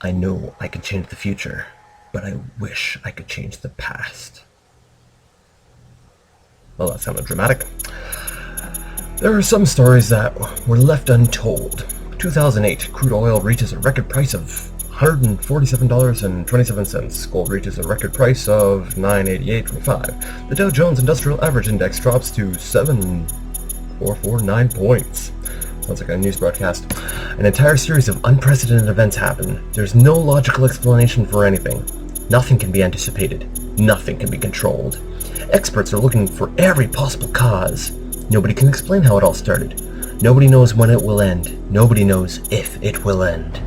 I know I can change the future, but I wish I could change the past. Well, that sounded dramatic. There are some stories that were left untold. 2008, crude oil reaches a record price of $147.27. Gold reaches a record price of $988.25. The Dow Jones Industrial Average Index drops to 7,449 points. Sounds like a news broadcast. An entire series of unprecedented events happen. There's no logical explanation for anything. Nothing can be anticipated. Nothing can be controlled. Experts are looking for every possible cause. Nobody can explain how it all started. Nobody knows when it will end. Nobody knows if it will end.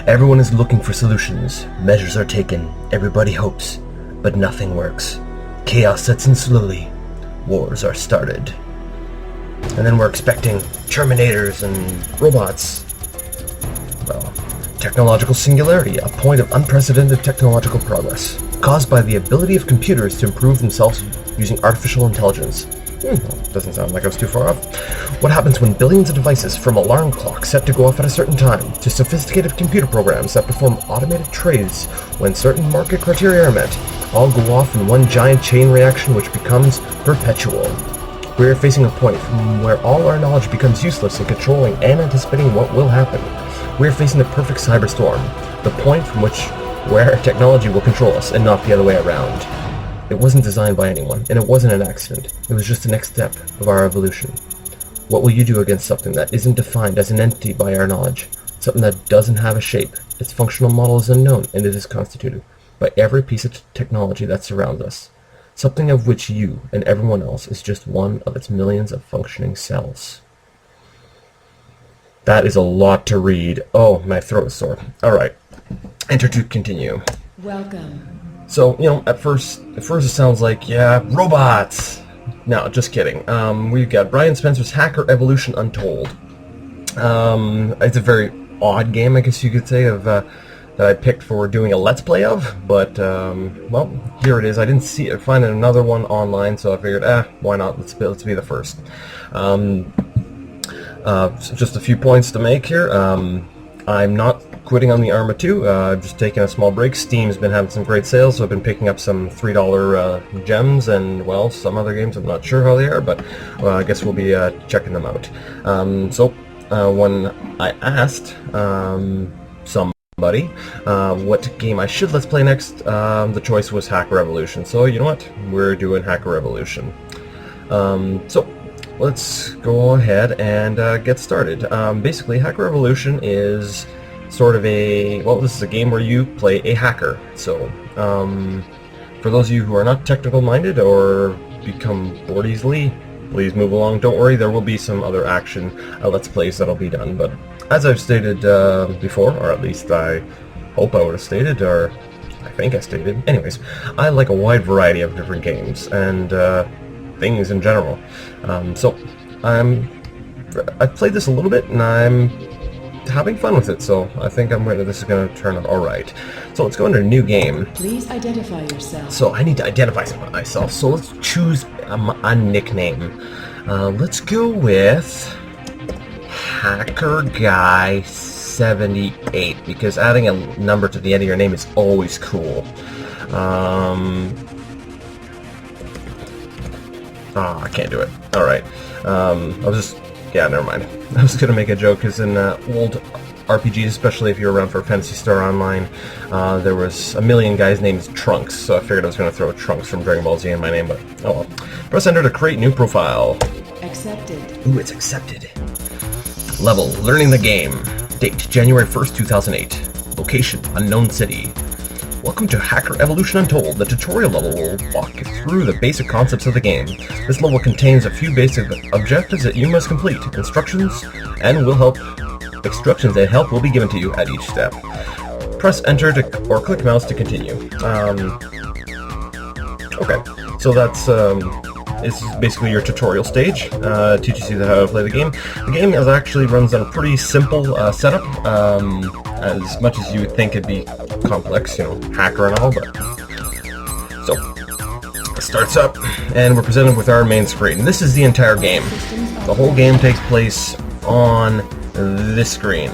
Everyone is looking for solutions. Measures are taken. Everybody hopes. But nothing works. Chaos sets in slowly. Wars are started. And then we're expecting Terminators and robots. Well, technological singularity, a point of unprecedented technological progress, caused by the ability of computers to improve themselves using artificial intelligence. Doesn't sound like I was too far off. What happens when billions of devices, from alarm clocks set to go off at a certain time, to sophisticated computer programs that perform automated trades when certain market criteria are met, all go off in one giant chain reaction which becomes perpetual? We are facing a point from where all our knowledge becomes useless in controlling and anticipating what will happen. We are facing the perfect cyberstorm, the point from where technology will control us and not the other way around. It wasn't designed by anyone, and it wasn't an accident. It was just the next step of our evolution. What will you do against something that isn't defined as an entity by our knowledge? Something that doesn't have a shape, its functional model is unknown, and it is constituted by every piece of technology that surrounds us. Something of which you and everyone else is just one of its millions of functioning cells. That is a lot to read. Oh, my throat is sore. Alright. Enter to continue. Welcome. So, at first it sounds like, yeah, robots! No, just kidding. We've got Brian Spencer's Hacker Evolution Untold. It's a very odd game, I guess you could say, that I picked for doing a Let's Play of, but, well, here it is. I didn't find another one online, so I figured, why not? Let's be the first. So just a few points to make here. I'm not quitting on the Arma 2, I've just taken a small break. Steam's been having some great sales, so I've been picking up some $3 gems and, well, some other games. I'm not sure how they are, but I guess we'll be checking them out. So when I asked somebody what game I should Let's Play next, the choice was Hacker Revolution. So, you know what? We're doing Hacker Revolution. So let's go ahead and get started. Basically, Hacker Revolution is sort of this is a game where you play a hacker. So, for those of you who are not technical minded or become bored easily, please move along. Don't worry, there will be some other action Let's Plays that'll be done. But as I've stated before, or at least I hope I would have stated, or I think I stated. Anyways, I like a wide variety of different games and things in general. So I've played this a little bit and I'm having fun with it, so I think this is going to turn out alright. So let's go into a new game. Please identify yourself. So I need to identify myself, so let's choose a nickname. Let's go with Hacker Guy 78, because adding a number to the end of your name is always cool. I can't do it. Alright. Never mind. I was going to make a joke, because in old RPGs, especially if you're around for Fantasy Star Online, there was a million guys named Trunks, so I figured I was going to throw Trunks from Dragon Ball Z in my name, but oh well. Press enter to create new profile. Accepted. Ooh, it's accepted. Level, learning the game. Date, January 1st, 2008. Location, unknown city. Welcome to Hacker Evolution Untold. The tutorial level will walk you through the basic concepts of the game. This level contains a few basic objectives that you must complete. Instructions and help will be given to you at each step. Press enter or click mouse to continue. Okay, so that's it's basically your tutorial stage. Teaches you how to play the game. The game actually runs on a pretty simple setup. As much as you would think it'd be complex, hacker and all, but so it starts up and we're presented with our main screen. This is the entire game. The whole game takes place on this screen.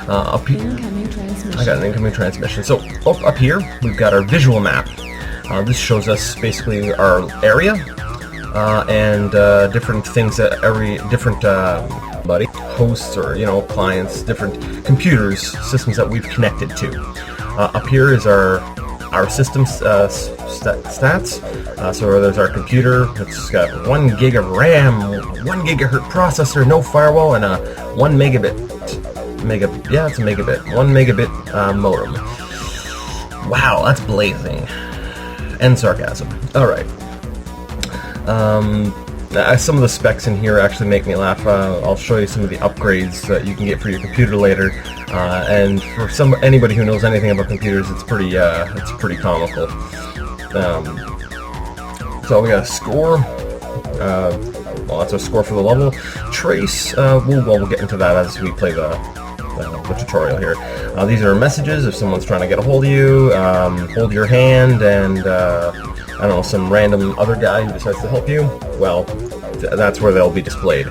Incoming transmission. I got an incoming transmission. So up here, we've got our visual map. This shows us basically our area and different things that different hosts or clients, different systems that we've connected to. Up here is our system stats. So there's our computer. It's got 1 gig of RAM, 1 gigahertz processor, no firewall, and a 1 megabit. Yeah, it's a megabit. 1 megabit modem. Wow, that's blazing. And sarcasm. All right. Some of the specs in here actually make me laugh. I'll show you some of the upgrades that you can get for your computer later. And for anybody who knows anything about computers, it's pretty comical. So we got a score. Well, that's a score for the level. Trace. We'll get into that as we play the tutorial here. These are messages if someone's trying to get a hold of you. Hold your hand, and I don't know, some random other guy who decides to help you. Well, that's where they'll be displayed.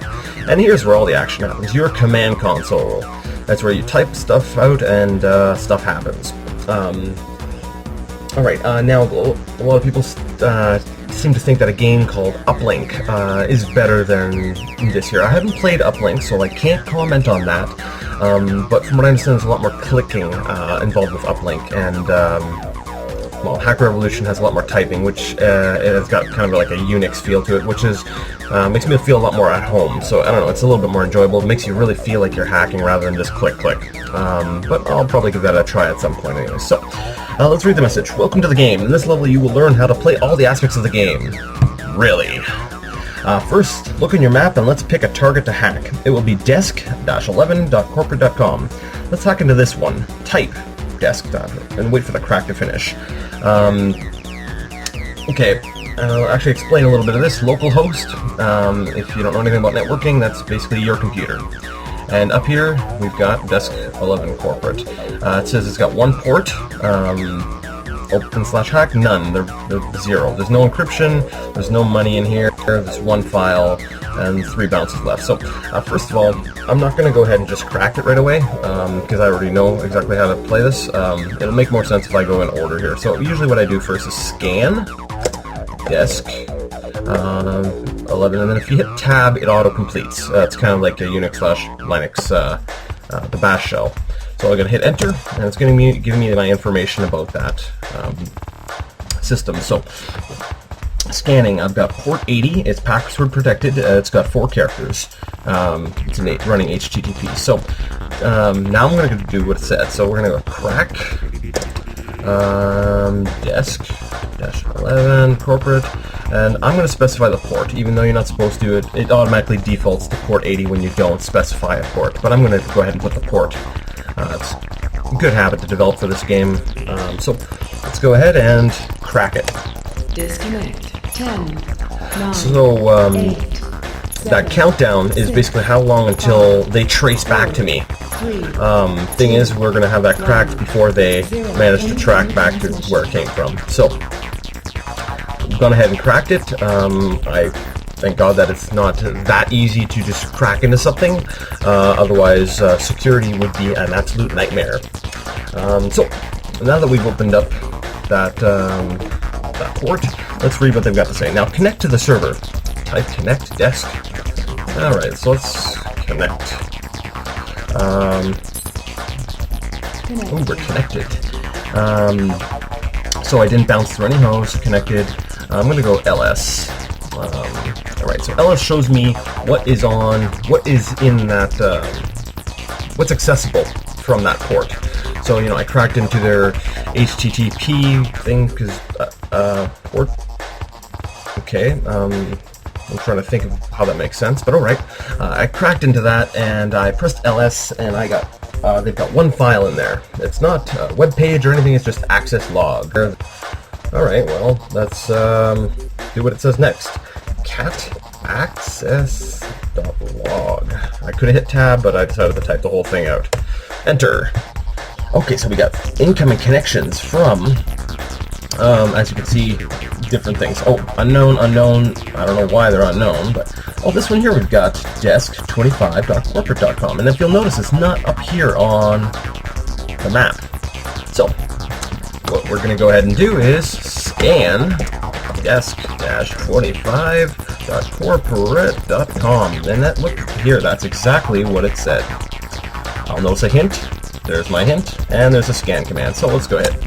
And here's where all the action happens. Your command console. That's where you type stuff out and stuff happens. Alright, now a lot of people seem to think that a game called Uplink is better than this here. I haven't played Uplink, so I can't comment on that. But from what I understand, there's a lot more clicking involved with Uplink, and well, Hacker Revolution has a lot more typing, which it has got kind of like a Unix feel to it, which is makes me feel a lot more at home. So I don't know, it's a little bit more enjoyable. It makes you really feel like you're hacking rather than just click. But I'll probably give that a try at some point anyway. So let's read the message. Welcome to the game. In this level, you will learn how to play all the aspects of the game. Really? First, look on your map and let's pick a target to hack. It will be desk-11.corporate.com. Let's hack into this one. Type desk and wait for the crack to finish. Okay, I'll actually explain a little bit of this. Localhost, if you don't know anything about networking, that's basically your computer. And up here, we've got desk 11 corporate. It says it's got one port. Open/hack, none. They're 0. There's no encryption, there's no money in here, there's one file, and 3 bounces left. So, first of all, I'm not going to go ahead and just crack it right away, because I already know exactly how to play this. It'll make more sense if I go in order here. So, usually what I do first is scan, desk, 11, and then if you hit tab, it auto-completes. It's kind of like a Unix/Linux, the bash shell. So I'm going to hit enter, and it's going to give me my information about that system. So, scanning, I've got port 80, it's password protected, it's got 4 characters, it's running HTTP. So, now I'm going to do what it said. So we're going to go crack, desk-11, corporate, and I'm going to specify the port, even though you're not supposed to. It automatically defaults to port 80 when you don't specify a port, but I'm going to go ahead and put the port. It's a good habit to develop for this game. So let's go ahead and crack it. Disconnect. 10, 9, so 8, that countdown is basically how long until they trace back to me. Thing is, we're going to have that cracked before they manage to track back to where it came from. So I've gone ahead and cracked it. I thank God that it's not that easy to just crack into something. Otherwise, security would be an absolute nightmare. So now that we've opened up that port, let's read what they've got to say. Now connect to the server. Type connect desk. All right, so let's connect. Oh, we're connected. So I didn't bounce through any hosts. Connected. I'm going to go ls. Alright, so ls shows me what is in that, what's accessible from that port. So, I cracked into their HTTP thing, because, port, okay, I'm trying to think of how that makes sense, but alright. I cracked into that, and I pressed ls, and I got, they've got one file in there. It's not a web page or anything, it's just access log. Alright, well, let's, do what it says next. Cat access.log. I could have hit tab, but I decided to type the whole thing out. Enter. Okay, so we got incoming connections from, as you can see, different things. Oh, unknown. I don't know why they're unknown, but this one here we've got desk25.corporate.com, and if you'll notice, it's not up here on the map. So what we're going to go ahead and do is scan desk-25.corporate.com, and that, look here, that's exactly what it said. I'll notice a hint. There's my hint, and there's a scan command. So let's go ahead.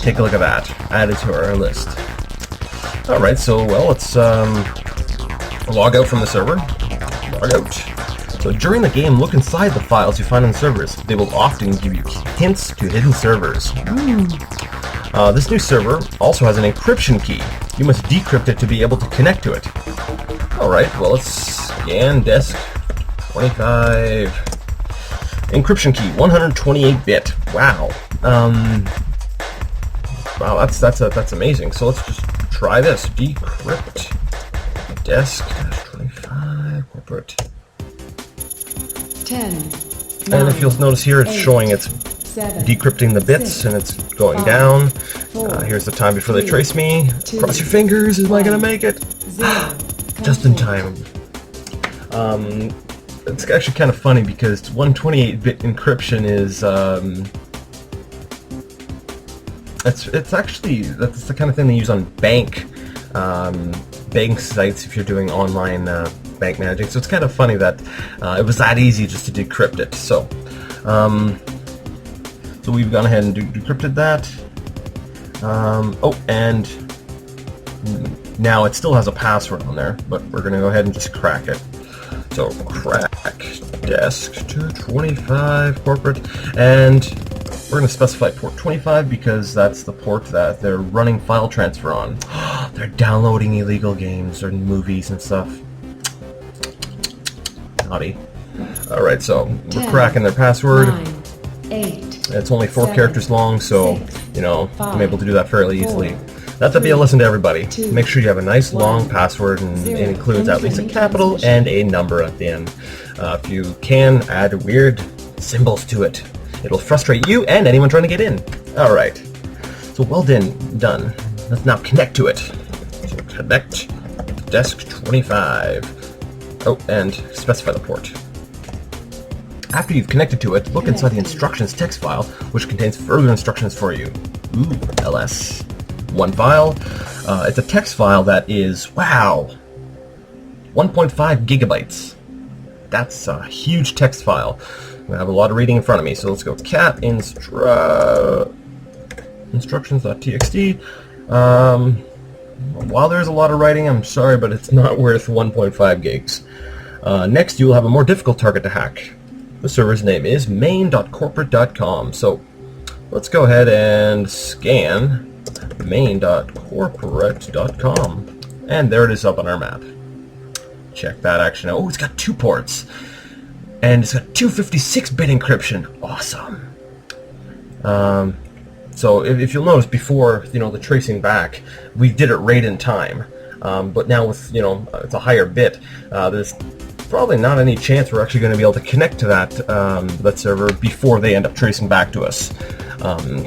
Take a look at that. Added to our list. Alright, so, well, let's log out from the server. Log out. So during the game, look inside the files you find on servers. They will often give you hints to hidden servers. This new server also has an encryption key. You must decrypt it to be able to connect to it. Alright, well, let's scan desk 25. Encryption key, 128-bit. Wow. Wow, that's amazing. So let's just try this. Decrypt desk-25 corporate. 10. And if you'll notice here, it's showing it's decrypting the bits, and it's going down. Here's the time before they trace me. Cross your fingers. Am I gonna make it? Just in time. It's actually kind of funny because 128-bit encryption is it's actually, that's the kind of thing they use on bank sites if you're doing online bank managing. So it's kind of funny that it was that easy just to decrypt it. So so we've gone ahead and decrypted that. And now it still has a password on there, but we're going to go ahead and just crack it. So crack desk to 25 corporate, and we're going to specify port 25 because that's the port that they're running file transfer on. They're downloading illegal games or movies and stuff. Naughty. Alright, so we're cracking their password. 9, 8. It's only 4 characters long, so, you know, I'm able to do that fairly easily. 4, Not to be a lesson to everybody. 2, Make sure you have a nice long 1, password, and 0. it includes at least a Incoming capital transmission. and a number at the end. If you can, add weird symbols to it. It'll frustrate you and anyone trying to get in. Alright. So well done. Let's now connect to it. So connect desk 25. Oh, and specify the port. After you've connected to it, look inside the instructions text file, which contains further instructions for you. Ooh, ls. One file. It's a text file that is, wow, 1.5 gigabytes. That's a huge text file. I have a lot of reading in front of me, so let's go cat instructions.txt. While there's a lot of writing, I'm sorry, but it's not worth 1.5 gigs. Next, you will have a more difficult target to hack. The server's name is main.corporate.com. So let's go ahead and scan main.corporate.com. And there it is up on our map. Check that action out. Oh, it's got 2 ports. And it's got 256-bit encryption. Awesome. So if you'll notice, before, you know, the tracing back, we did it right in time. But now with, you know, it's a higher bit, there's probably not any chance we're actually going to be able to connect to that server before they end up tracing back to us.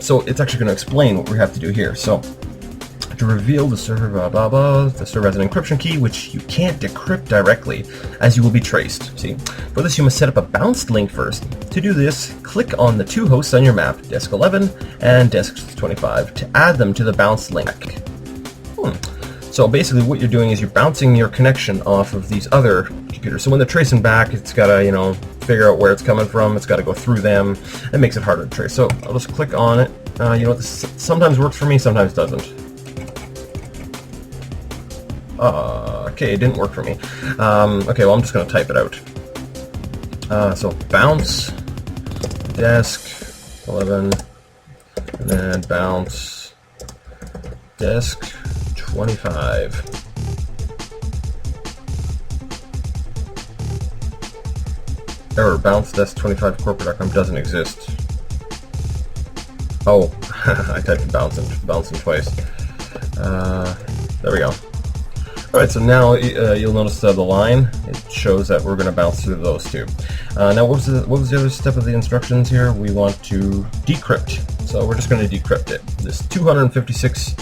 So it's actually going to explain what we have to do here. So to reveal the server, the server has an encryption key which you can't decrypt directly, as you will be traced. See, for this you must set up a bounced link first. To do this, click on the 2 hosts on your map, Desk 11 and Desk 25, to add them to the bounced link. So basically what you're doing is you're bouncing your connection off of these other computers. So when they're tracing back, it's got to, you know, figure out where it's coming from. It's got to go through them. It makes it harder to trace. So I'll just click on it. You know, this sometimes works for me, sometimes doesn't. Okay, it didn't work for me. Okay, well, I'm just going to type it out. So bounce desk 11, and then bounce desk 25. Error, bounce desk 25 corporate.com doesn't exist. Oh, I typed bouncing twice. There we go. Alright, so now you'll notice the line. It shows that we're going to bounce through those 2. Now, what was the other step of the instructions here? We want to decrypt. So we're just going to decrypt it. This 256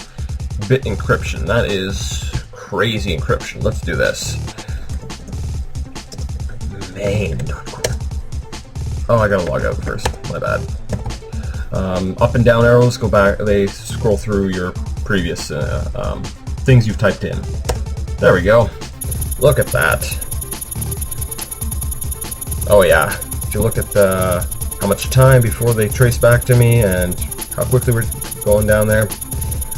8-bit encryption. That is crazy encryption. Let's do this. Main.corp. Oh, I gotta log out first. My bad. Up and down arrows go back. They scroll through your previous things you've typed in. There we go. Look at that. Oh yeah. If you look at how much time before they trace back to me and how quickly we're going down there.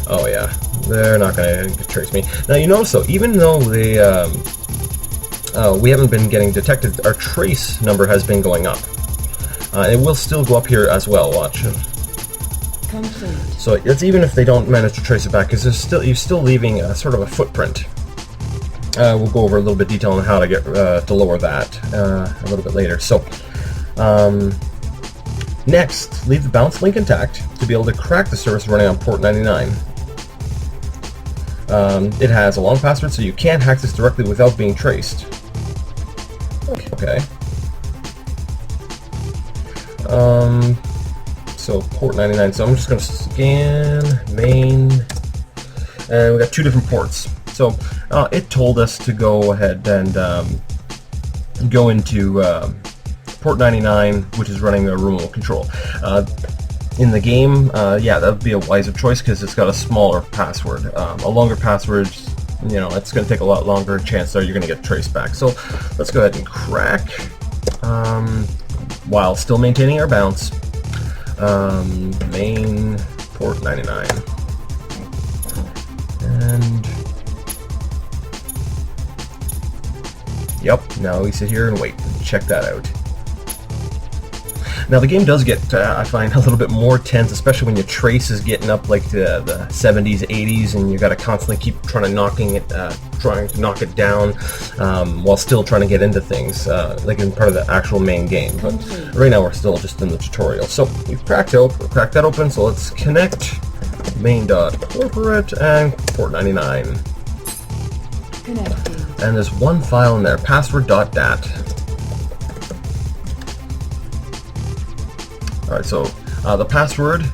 Oh yeah. They're not going to trace me. Now you notice though, even though they we haven't been getting detected, our trace number has been going up. It will still go up here as well. Watch. Complete. So it's even if they don't manage to trace it back, because you're still leaving sort of a footprint. We'll go over a little bit of detail on how to get to lower that a little bit later. So next, leave the bounce link intact to be able to crack the service running on port 99. It has a long password, so you can't hack this directly without being traced. Okay. So port 99. So I'm just going to scan main, and we got 2 different ports. So it told us to go ahead and go into port 99, which is running a remote control. In the game, yeah, that would be a wiser choice because it's got a smaller password. A longer password, you know, it's going to take a lot longer. Chance are you're going to get traced back. So let's go ahead and crack while still maintaining our bounce. Main port 99. And yep, now we sit here and wait. Check that out. Now the game does get, I find, a little bit more tense, especially when your trace is getting up like the 70s, 80s, and you got to constantly keep trying to knock it down while still trying to get into things, like in part of the actual main game. But right now we're still just in the tutorial. So we've cracked that open. So let's connect main.corporate and port 99. Connecting. And there's one file in there, password.dat. Alright, so the password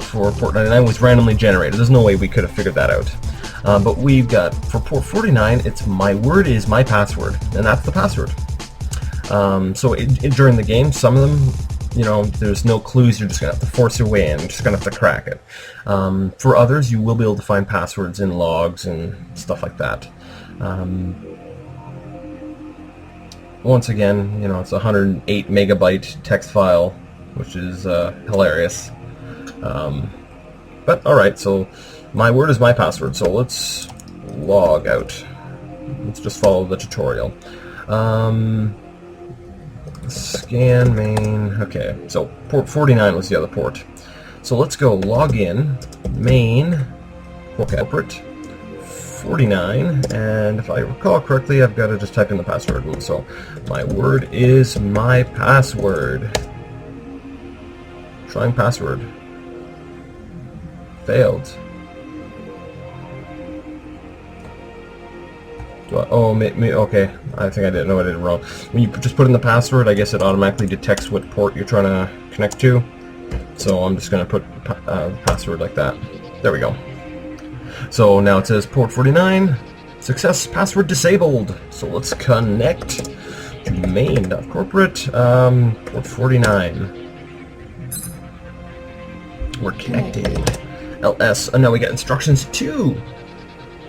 for port 99 was randomly generated. There's no way we could have figured that out. But we've got, for port 49, it's my word is my password, and that's the password. So during the game, some of them, you know, there's no clues, you're just going to have to force your way in, you're just going to have to crack it. For others, you will be able to find passwords in logs and stuff like that. Once again, you know, it's a 108 megabyte text file, which is hilarious. But alright, so my word is my password, so let's log out. Let's just follow the tutorial. Scan main, okay, so port 49 was the other port. So let's go log in, main, corporate, 49, and if I recall correctly, I've got to just type in the password. So my word is my password. Trying password. Failed. Okay. I think I didn't know I did it wrong. When you just put in the password, I guess it automatically detects what port you're trying to connect to. So I'm just going to put the password like that. There we go. So now it says port 49. Success, password disabled. So let's connect to main.corporate, port 49. We're connected. LS. Oh, now we got instructions 2.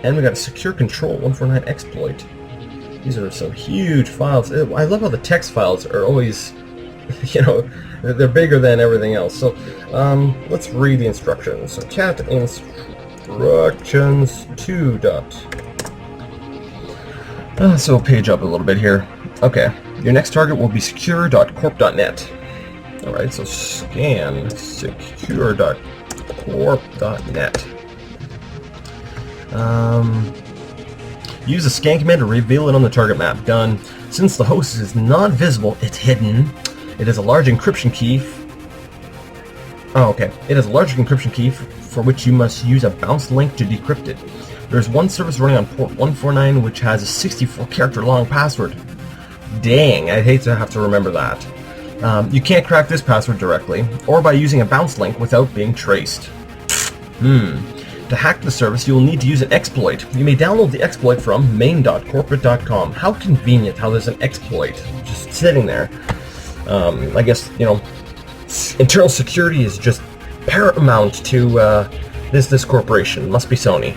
And we got a secure control 149 exploit. These are some huge files. I love how the text files are always, you know, they're bigger than everything else. So let's read the instructions. So cat instructions 2. So page up a little bit here. Okay. Your next target will be secure.corp.net. Alright, so scan secure.corp.net. Use the scan command to reveal it on the target map. Done. Since the host is not visible, it's hidden. It has a large encryption key. It has a large encryption key for which you must use a bounce link to decrypt it. There's one service running on port 149 which has a 64-character long password. Dang, I'd hate to have to remember that. You can't crack this password directly, or by using a bounce link without being traced. To hack the service, you will need to use an exploit. You may download the exploit from main.corporate.com. How convenient how there's an exploit just sitting there. I guess, internal security is just paramount to this corporation. Must be Sony.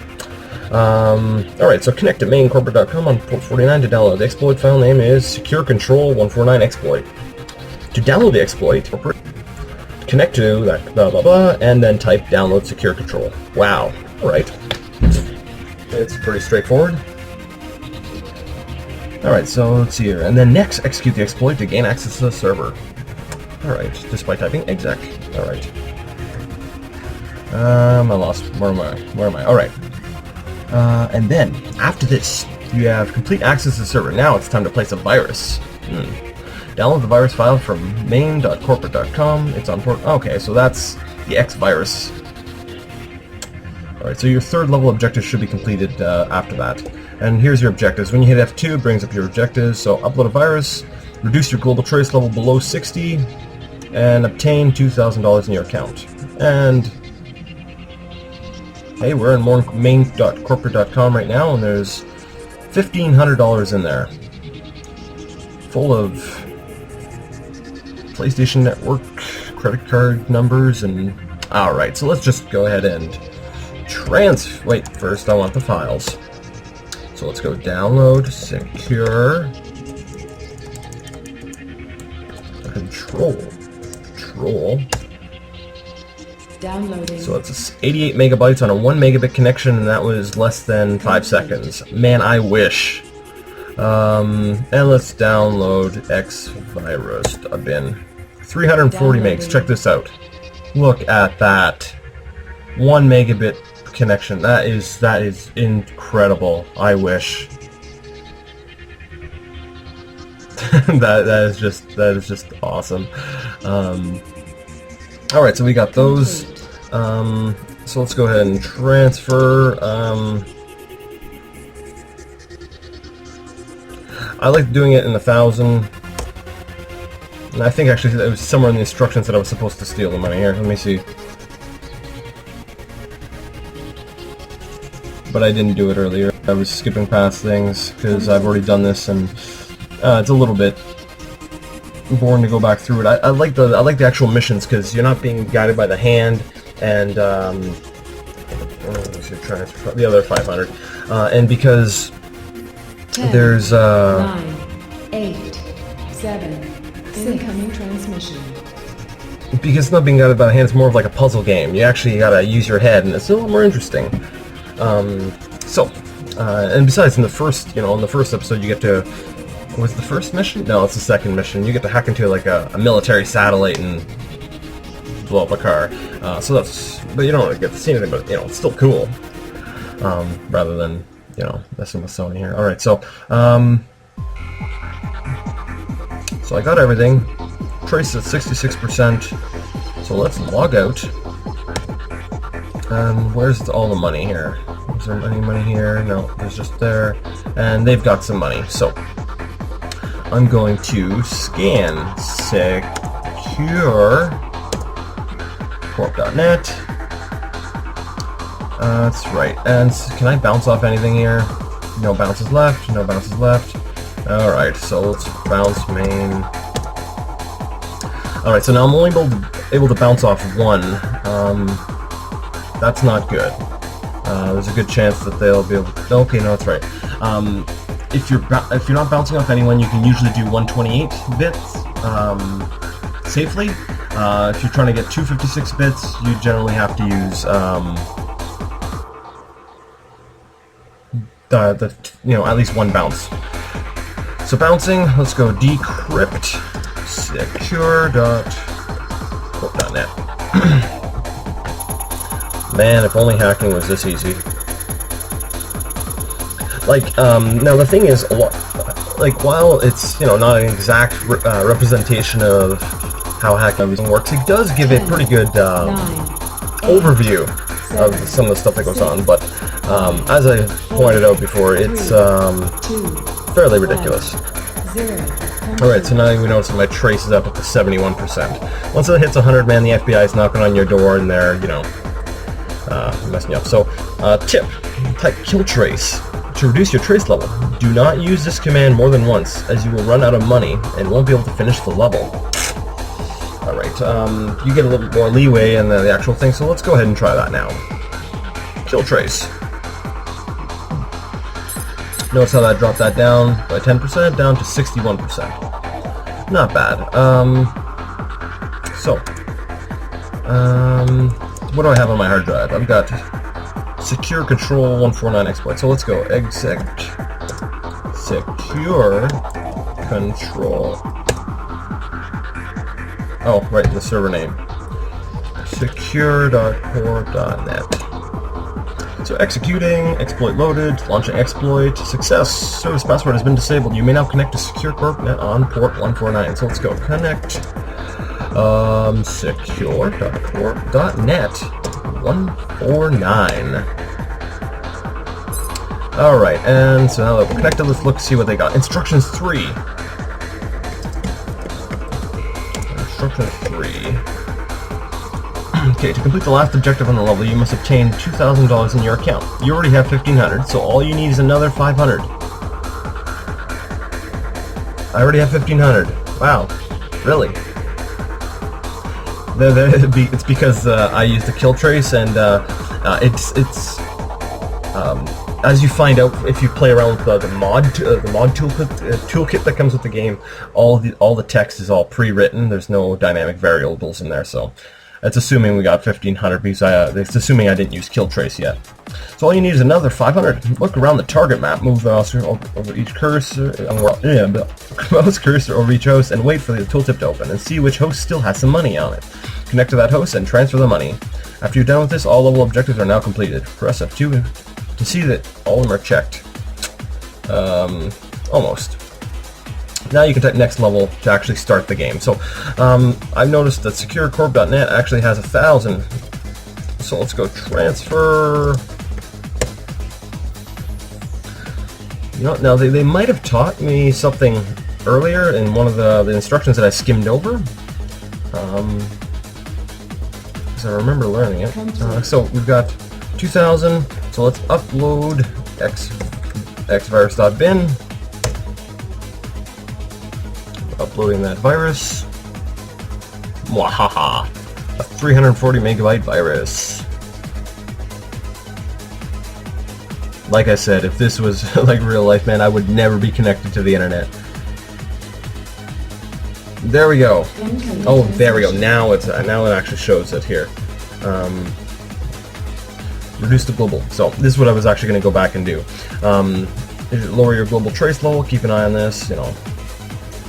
Alright, so connect to maincorporate.com on port 49 to download. The exploit file name is securecontrol149 exploit. To download the exploit, connect to that blah blah blah, and then type download secure control. Wow. Alright. It's pretty straightforward. Alright, so let's see here. And then next, execute the exploit to gain access to the server. Alright, just by typing exec. Alright. I lost. Where am I? Alright. And then, after this, you have complete access to the server. Now it's time to place a virus. Download the virus file from main.corporate.com. It's on port. Okay, so that's the X virus. Alright, so your third level objective should be completed after that. And here's your objectives. When you hit F2, it brings up your objectives. So upload a virus, reduce your global trace level below 60, and obtain $2,000 in your account. And hey, we're in main.corporate.com right now, and there's $1,500 in there, full of PlayStation Network credit card numbers. And alright, so let's just go ahead and wait, first I want the files. So let's go download, secure, control. Downloading. So it's 88 megabytes on a 1 megabit connection, and that was less than 5 seconds. Man, I wish. And let's download X virus bin. 340 megs. Check this out. Look at that. 1 megabit connection. That is incredible. I wish. that is just awesome. Alright, so we got those. So let's go ahead and transfer. I like doing it in 1,000. And I think actually it was somewhere in the instructions that I was supposed to steal the money. Here, let me see. But I didn't do it earlier. I was skipping past things because I've already done this, and it's a little bit boring to go back through it. I like the actual missions because you're not being guided by the hand, and let's see, transfer the other 500, and because 10, there's 9, 8, 7, incoming transmission. because it's not being guided by the hand, it's more of like a puzzle game. You actually gotta use your head, and it's a little more interesting. And besides, in the first episode, you get to. Was it the first mission? No, it's the second mission. You get to hack into like a military satellite and blow up a car. But you don't really get to see anything, but it's still cool. Rather than messing with Sony here. All right, so I got everything. Trace at 66%. So let's log out. Where's all the money here? Is there any money here? No, there's just there. And they've got some money. So I'm going to scan secure corp.net. That's right. And can I bounce off anything here? No bounces left. No bounces left. Alright, so let's bounce main. Alright, so now I'm only able to bounce off one. That's not good. There's a good chance that they'll be able to... Okay, no, that's right. If you're not bouncing off anyone, you can usually do 128 bits safely. If you're trying to get 256 bits, you generally have to use at least one bounce. So bouncing, let's go decrypt secure.corp.net. Man, if only hacking was this easy. Now the thing is, while it's not an exact representation of how hacking works, it does give a pretty good overview of some of the stuff that goes on. But as I pointed out before, it's fairly ridiculous. Alright, so now we notice that my trace is up to 71%. Once it hits 100, man, the FBI is knocking on your door, and they're Messing me up. So, tip, type kill trace to reduce your trace level. Do not use this command more than once, as you will run out of money and won't be able to finish the level. Alright, you get a little more leeway in the actual thing, so let's go ahead and try that now. Kill trace. Notice how that dropped that down by 10%, down to 61%. Not bad. What do I have on my hard drive? I've got secure control 149 exploit. So let's go exec secure control. Oh, right, the server name. secure.core.net. So executing, exploit loaded, launching exploit, success, service password has been disabled. You may now connect to Secure Corp.net on port 149. So let's go connect secure.core.net 149. Alright, and so now that we're connected, let's look see what they got. Instructions 3. Instruction 3. Okay, to complete the last objective on the level, you must obtain $2,000 in your account. You already have $1,500, so all you need is another $500. I already have $1,500. Wow, really? It's because I used the kill trace, and as you find out if you play around with the mod toolkit that comes with the game, all the text is all pre-written. There's no dynamic variables in there, so it's assuming we got 1,500 because it's assuming I didn't use kill trace yet. So all you need is another 500. Look around the target map, move the mouse over each cursor, mouse cursor over each host, and wait for the tooltip to open, and see which host still has some money on it. Connect to that host and transfer the money. After you're done with this, all level objectives are now completed. Press F2 to see that all of them are checked. Almost. Now you can type next level to actually start the game. So I've noticed that SecureCorp.net actually has 1,000. So let's go transfer. You know, now they might have taught me something earlier in one of the instructions that I skimmed over. Because I remember learning it. So we've got 2,000. So let's upload xvirus.bin. Uploading that virus. Mwahaha. A 340 megabyte virus. Like I said, if this was like real life, man, I would never be connected to the internet. There we go. Oh, there we go. Now it actually shows it here. Reduce the global. So this is what I was actually going to go back and do. Lower your global trace level. Keep an eye on this. You know.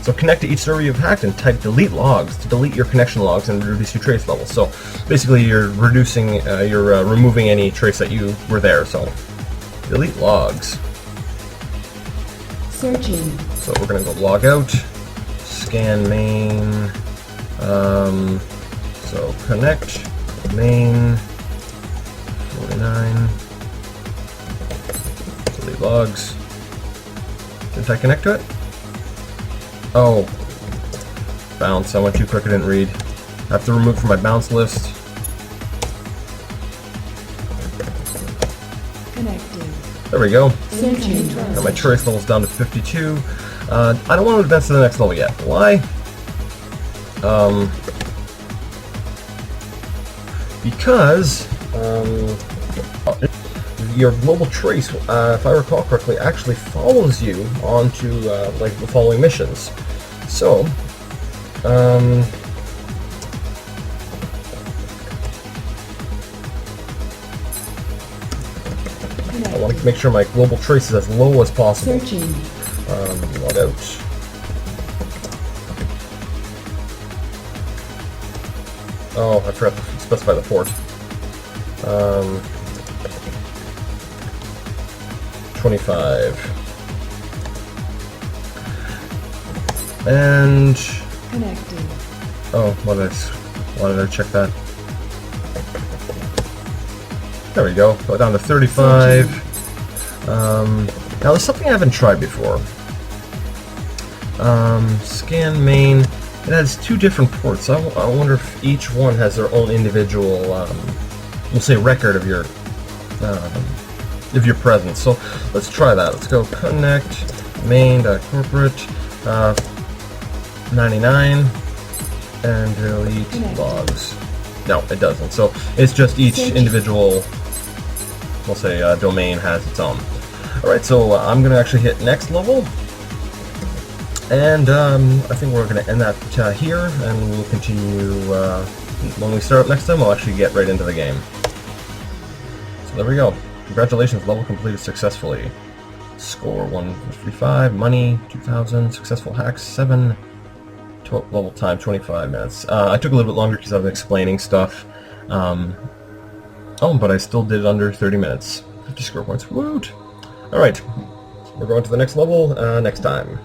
So connect to each server you've hacked and type delete logs to delete your connection logs and reduce your trace level. So basically, you're reducing, removing any trace that you were there. So delete logs. Searching. So we're going to go log out. Scan main. So connect main 49. Delete logs. Didn't I connect to it? Oh, bounce. I went too quick. I didn't read. I have to remove from my bounce list. Connecting. There we go. Searching. Got my trace levels down to 52. I don't want to advance to the next level yet. Why? Because your global trace, if I recall correctly, actually follows you onto like the following missions. So, I want to make sure my global trace is as low as possible. Searching. Log out. Oh, I forgot to specify the port. 25. And Connecting. oh, why did I check that? There we go. Go down to 35. Now there's something I haven't tried before. Scan main. It has two different ports. I wonder if each one has their own individual we'll say record of your presence. So let's try that. Let's go connect main.corporate 99 and delete Connected. logs. No, it doesn't. So it's just each individual, we'll say, domain has its own. Alright, so I'm going to actually hit next level. And I think we're going to end that here, and we'll continue when we start up next time. We'll actually get right into the game. So there we go. Congratulations, level completed successfully. Score 155, money 2,000, successful hacks 7, level time 25 minutes. I took a little bit longer because I've been explaining stuff. Oh, but I still did it under 30 minutes. 50 score points. Woot! Alright, we're going to the next level next time.